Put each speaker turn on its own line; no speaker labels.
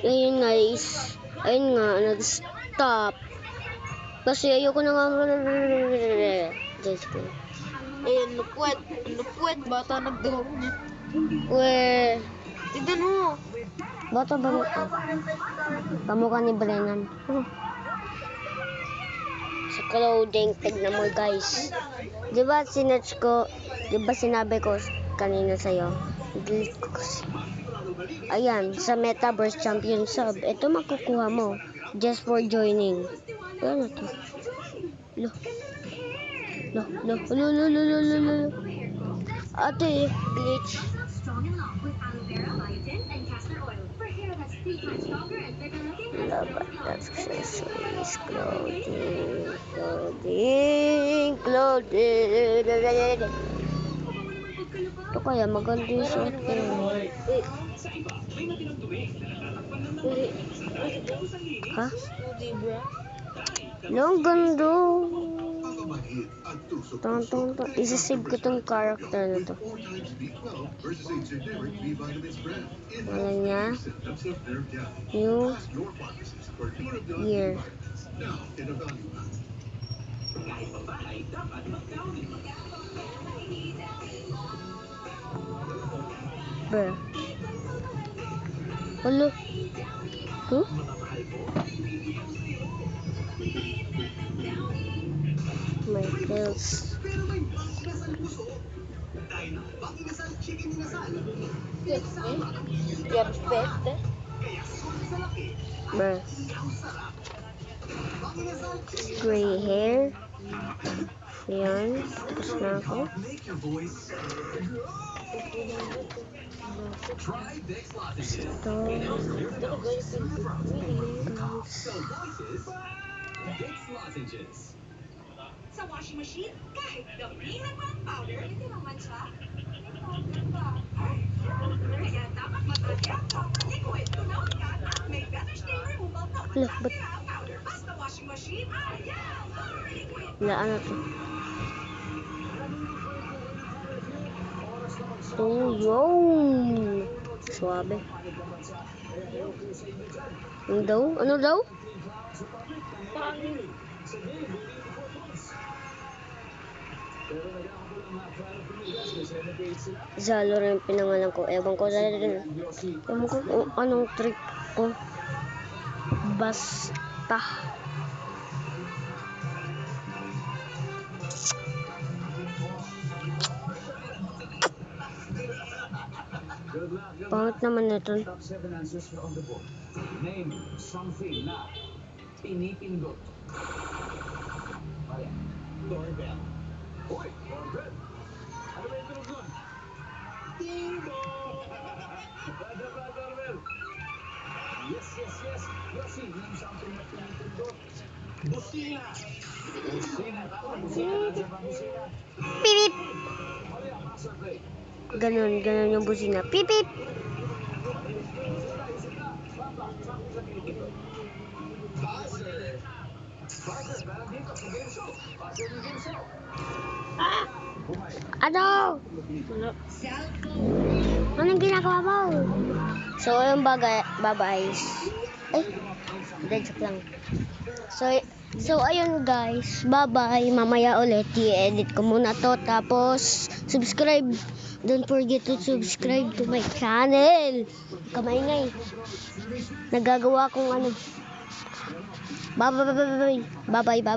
Ayun guys. Ayun nga, nag-stop. Kasi ayoko na nga. Just go.
Ayun, lupwet. Lupwet, bata nagdahong niya.
Weh.
Tignan mo.
Bata ba ito? Kamukha ni Brennan. Sa clothing, tignan mo guys. Diba sinerch ko, diba sinabi ko kanina sa'yo? Delete ko kasi. Ayan, sa Metaverse Champion Sub. Ito makukuha mo. Just for joining. Ano to? Lo. Ate, glitch. Dapat accessories, clothing. Ito kaya maganda yung suot ko. Ha? No, ang ganda. Isasave ko tong character na to. Wala niya. New year. Bruh. Hello. Huh? Michaels. Bruh. Gray hair. Yan. Tapos na ako. Ito.
Sa washing machine, kahit damihan mo ng powder, hindi naman siya. Kaya dapat matali ang Power Liquid. Tunaw agad at may better stain removal na matali ang powder. Basta washing machine, ayaw! Power Liquid!
Wala, ano to? Yung! Suabe. Ano daw? Ano daw? Zalo rin pinangalan ko. Ewan ko kung anong trick ko. Basta. Pangit naman ito.
Name something na pinipindot. Doorbell. Hoy, doorbell. Ano ba yung tunog nun? Ding dong! Doorbell. Yes. Yossi, name something na pinipindot. Busina. Tama, busina. Nasa pa busina.
Pipip!
Mali ang master play.
Ganun yung busina. Pipip! Ano? Anong ginagawa mo? So, yung babays. Ay, joke lang. So, ayun guys. Bye-bye. Mamaya ulit. I-edit ko muna to. Tapos, subscribe. Don't forget to subscribe to my channel. Kamaingay. Nagagawa kong ano. Bye-bye. Bye-bye.